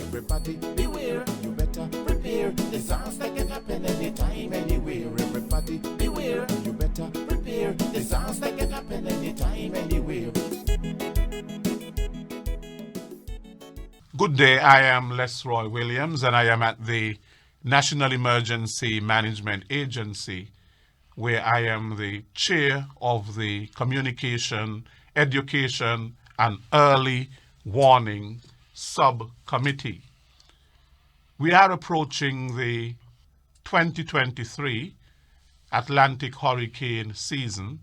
Everybody beware, you better prepare. Disaster can happen anytime, anywhere. Everybody beware, you better prepare. Disaster can happen anytime, anywhere. Good day, I am Lesroy Williams and I am at the National Emergency Management Agency, where I am the chair of the Communication, Education and Early Warning Subcommittee. We are approaching the 2023 Atlantic hurricane season,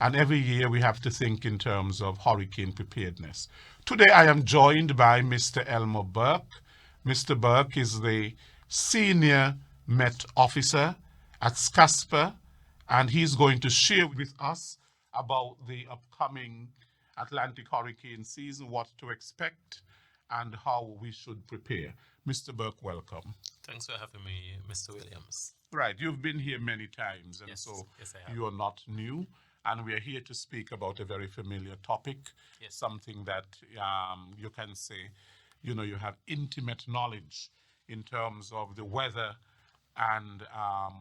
and every year we have to think in terms of hurricane preparedness. Today I am joined by Mr. Elmo Burke. Mr. Burke is the Senior Met Officer at SCASPA, and he's going to share with us about the upcoming Atlantic hurricane season, what to expect, and how we should prepare. Mr. Burke, welcome. Thanks for having me, Mr. Williams. Right, you've been here many times, and Yes, so yes, I have. you are not new. And we are here to speak about a very familiar topic, Yes. something that you can say, you have intimate knowledge in terms of the weather and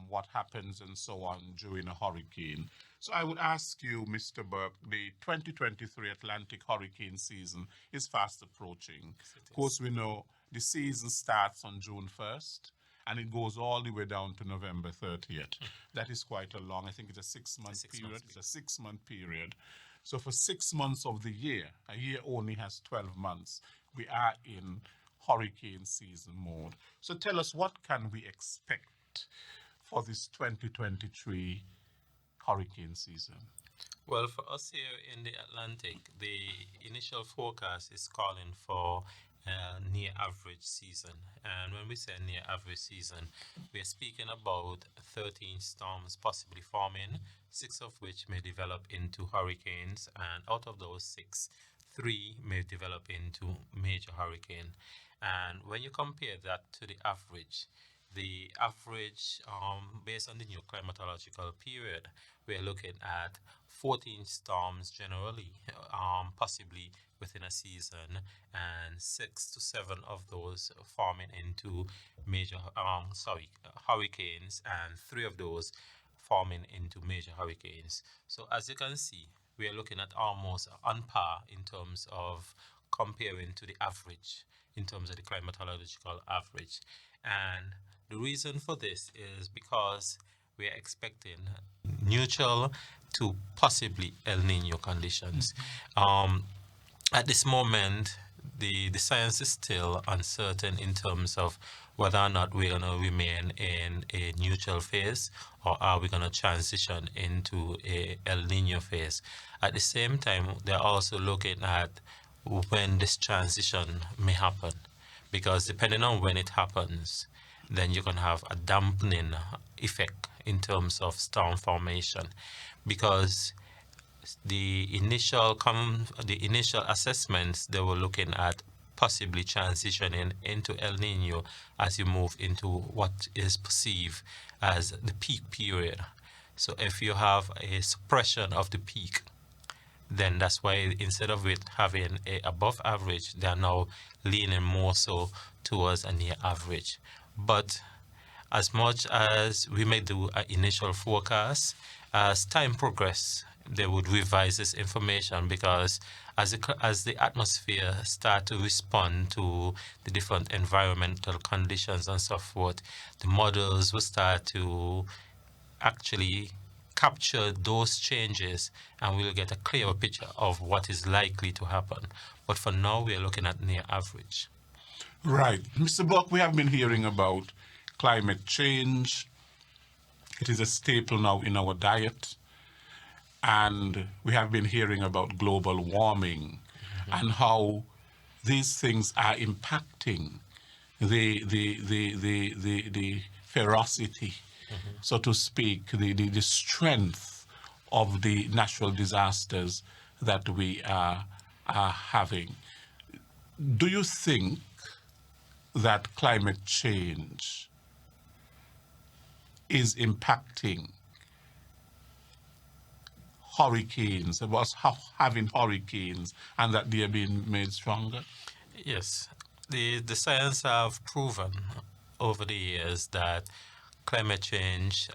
what happens and so on during a hurricane. So I would ask you, Mr. Burke, the 2023 Atlantic hurricane season is fast approaching. Yes, it Of course, we know the season starts on June 1st. And it goes all the way down to November 30th. That is quite a long, I think it's a 6-month period. It's a 6-month period. So for 6 months of the year, a year only has 12 months, we are in hurricane season mode. So tell us, what can we expect for this 2023 hurricane season? Well, for us here in the Atlantic, the initial forecast is calling for near average season. And when we say near average season, we are speaking about 13 storms possibly forming, 6 of which may develop into hurricanes, and out of those 6, 3 may develop into major hurricane. And when you compare that to the average, based on the new climatological period, we're looking at 14 storms generally, possibly within a season, and 6 to 7 of those forming into major hurricanes, and 3 of those forming into major hurricanes. So as you can see, we are looking at almost on par in terms of comparing to the average, in terms of the climatological average. And the reason for this is because we are expecting neutral to possibly El Nino conditions. At this moment, the science is still uncertain in terms of whether or not we're going to remain in a neutral phase, or are we going to transition into a El Nino phase. At the same time, they're also looking at when this transition may happen, because depending on when it happens, then you can have a dampening effect in terms of storm formation, because the initial assessments, they were looking at possibly transitioning into El Nino as you move into what is perceived as the peak period. So if you have a suppression of the peak, then that's why instead of it having a above average, they are now leaning more so towards a near average. But as much as we may do an initial forecast, as time progresses, they would revise this information, because as the atmosphere start to respond to the different environmental conditions and so forth, the models will start to actually capture those changes, and we'll get a clearer picture of what is likely to happen. But for now, we are looking at near average. Right. Mr. Burke, we have been hearing about climate change. It is a staple now in our diet. And we have been hearing about global warming and how these things are impacting the ferocity, so to speak, the strength of the natural disasters that we are having. Do you think that climate change is impacting hurricanes, about having hurricanes, and that they are being made stronger? Yes, The science have proven over the years that climate change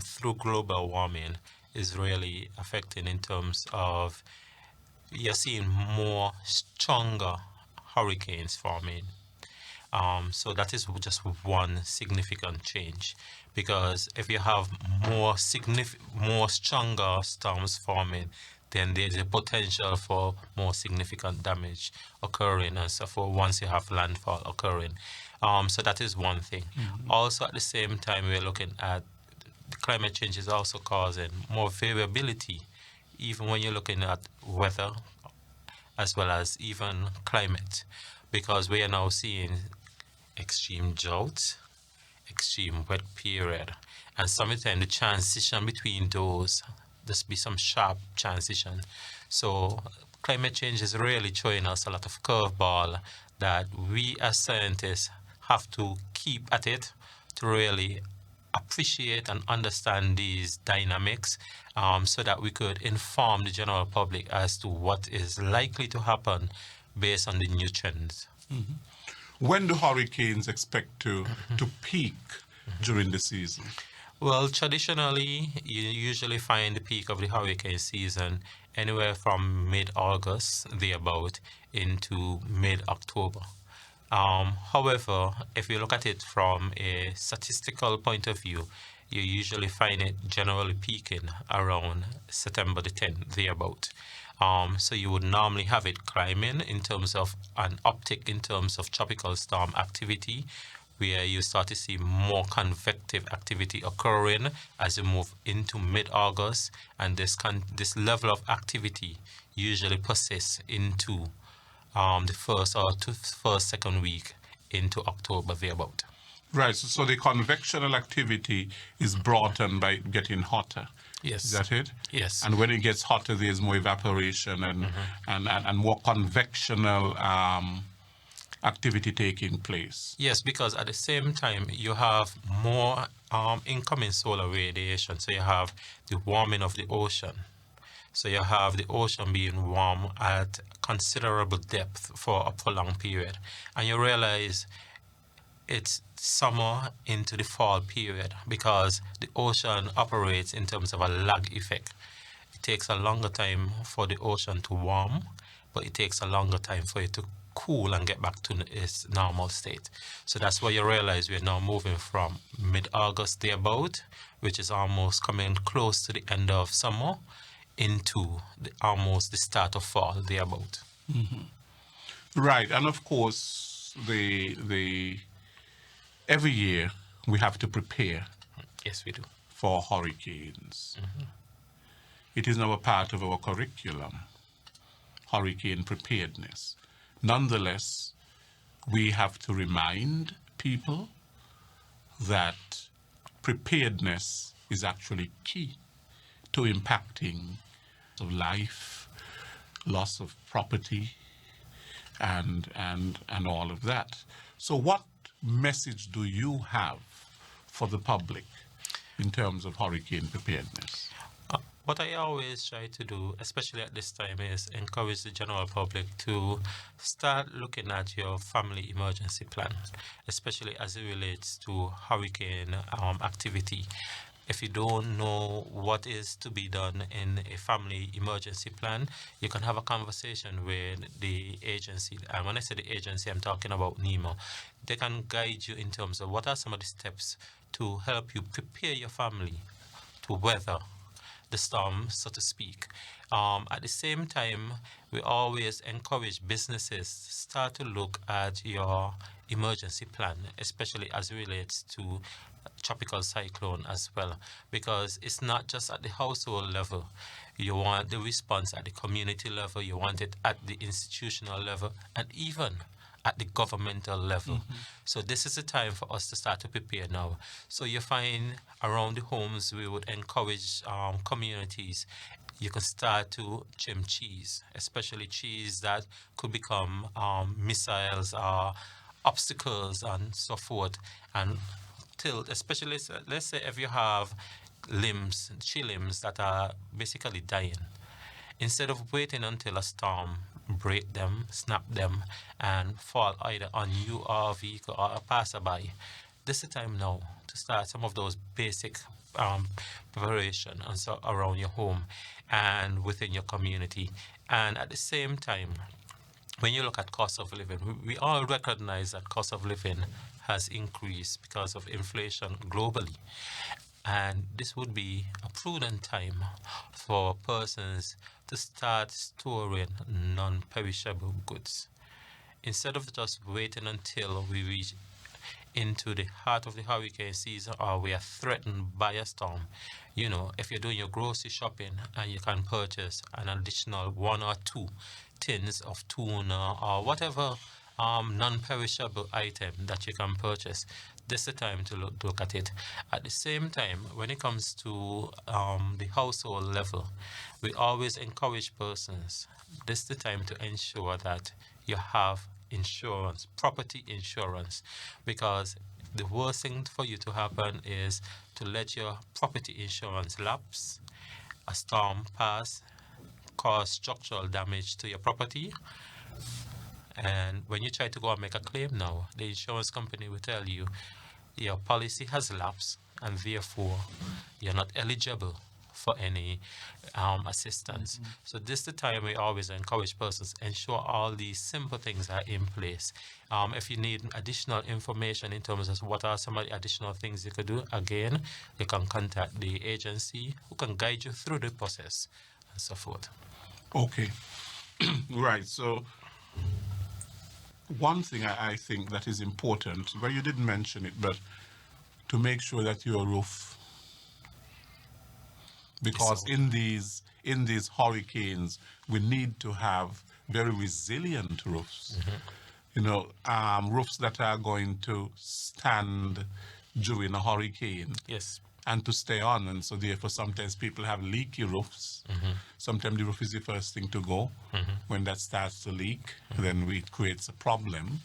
through global warming is really affecting in terms of you're seeing more stronger hurricanes forming. So that is just one significant change, because if you have more stronger storms forming, then there's a potential for more significant damage occurring, and so for once you have landfall occurring. So that is one thing. Also, at the same time, we're looking at the climate change is also causing more variability, even when you're looking at weather as well as even climate, because we are now seeing extreme drought, extreme wet period, and sometimes the transition between those, there's be some sharp transition. So climate change is really throwing us a lot of curveball that we as scientists have to keep at it to really appreciate and understand these dynamics, so that we could inform the general public as to what is likely to happen based on the new trends. When do hurricanes expect to peak during the season? Well, traditionally, you usually find the peak of the hurricane season anywhere from mid-August, thereabout, into mid-October. However, if you look at it from a statistical point of view, you usually find it generally peaking around September the 10th, thereabout. So you would normally have it climbing in terms of an uptick in terms of tropical storm activity, where you start to see more convective activity occurring as you move into mid-August, and this level of activity usually persists into the second week into October, thereabout. Right, so the convectional activity is brought on by getting hotter. Yes. Is that it? Yes. And when it gets hotter, there's more evaporation and more convectional activity taking place. Yes, because at the same time you have more incoming solar radiation. So you have the warming of the ocean. So you have the ocean being warm at considerable depth for a prolonged period. And you realize it's summer into the fall period, because the ocean operates in terms of a lag effect. It takes a longer time for the ocean to warm, but it takes a longer time for it to cool and get back to its normal state. So that's why you realize we're now moving from mid-August thereabout, which is almost coming close to the end of summer, into almost the start of fall thereabout. Right, and of course, the every year we have to prepare Yes, we do. for hurricanes. It is now a part of our curriculum, hurricane preparedness. Nonetheless, we have to remind people that preparedness is actually key to impacting of life, loss of property, and all of that. So what message do you have for the public in terms of hurricane preparedness? What I always try to do, especially at this time, is encourage the general public to start looking at your family emergency plan, especially as it relates to hurricane activity. If you don't know what is to be done in a family emergency plan, you can have a conversation with the agency. And when I say the agency, I'm talking about Nema. They can guide you in terms of what are some of the steps to help you prepare your family to weather the storm, so to speak. At the same time, we always encourage businesses to start to look at your emergency plan, especially as it relates to tropical cyclone as well, because it's not just at the household level. You want the response at the community level, you want it at the institutional level, and even at the governmental level. So this is the time for us to start to prepare now. So you find around the homes, we would encourage communities. You can start to trim trees, especially trees that could become missiles or obstacles and so forth. And especially, let's say if you have tree limbs that are basically dying, instead of waiting until a storm break them, snap them, and fall either on you or a vehicle or a passerby. This is the time now to start some of those basic preparation and so around your home and within your community. And at the same time, when you look at cost of living, we all recognize that cost of living has increased because of inflation globally. And this would be a prudent time for persons to start storing non-perishable goods. Instead of just waiting until we reach into the heart of the hurricane season or we are threatened by a storm. You know, if you're doing your grocery shopping and you can purchase an additional 1 or 2 tins of tuna or whatever non-perishable item that you can purchase, this is the time to look at it. At the same time, when it comes to the household level, we always encourage persons, this is the time to ensure that you have insurance, property insurance, because the worst thing for you to happen is to let your property insurance lapse, a storm pass, cause structural damage to your property, and when you try to go and make a claim now, the insurance company will tell you your policy has lapsed and therefore you're not eligible for any assistance. So this is the time we always encourage persons, ensure all these simple things are in place. If you need additional information in terms of what are some of the additional things you could do, again, you can contact the agency who can guide you through the process and so forth. Okay. Right. So one thing I think that is important, well, you didn't mention it, but to make sure that your roof, because in these hurricanes, we need to have very resilient roofs. You know, roofs that are going to stand during a hurricane. Yes. And to stay on. And so therefore sometimes people have leaky roofs. Sometimes the roof is the first thing to go. When that starts to leak, then it creates a problem,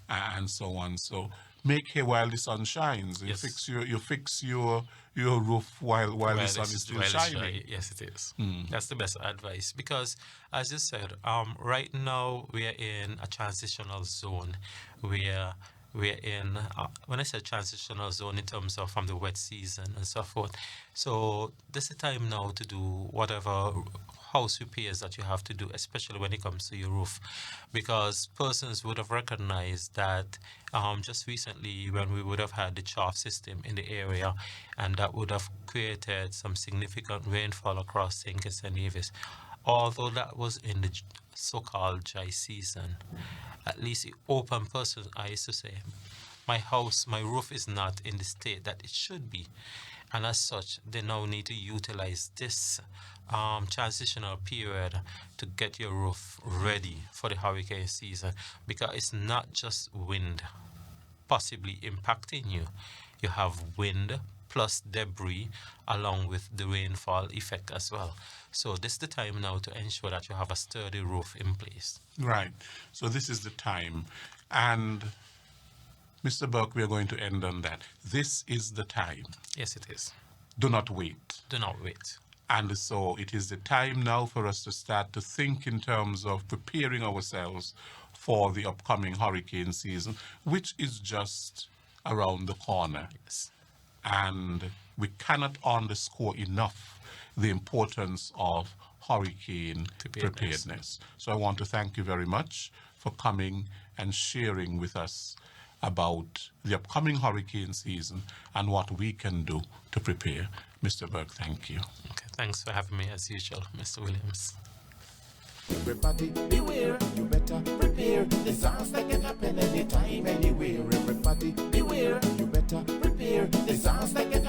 and so on. So make hay while the sun shines. You fix your roof while the sun is still shining. Yes, it is. That's the best advice, because as you said, right now we are in a transitional zone where we're in, when I say transitional zone, in terms of from the wet season and so forth. So this is the time now to do whatever house repairs that you have to do, especially when it comes to your roof, because persons would have recognized that just recently when we would have had the chaff system in the area, and that would have created some significant rainfall across St. Kitts and Nevis. Although that was in the so-called dry season, at least it opened person's eyes to say, my house, my roof is not in the state that it should be. And as such, they now need to utilize this transitional period to get your roof ready for the hurricane season, because it's not just wind possibly impacting you. You have wind plus debris along with the rainfall effect as well. So this is the time now to ensure that you have a sturdy roof in place. Right. So this is the time. And Mr. Burke, we are going to end on that. This is the time. Yes, it is. Do not wait. Do not wait. And so it is the time now for us to start to think in terms of preparing ourselves for the upcoming hurricane season, which is just around the corner. Yes. And we cannot underscore enough the importance of hurricane preparedness. So I want to thank you very much for coming and sharing with us about the upcoming hurricane season and what we can do to prepare. Mr. Burke, thank you. Okay, thanks for having me as usual, Mr. Williams. Everybody beware, you better prepare. Disaster can happen anytime, anywhere. Everybody beware, you better prepare. Disaster can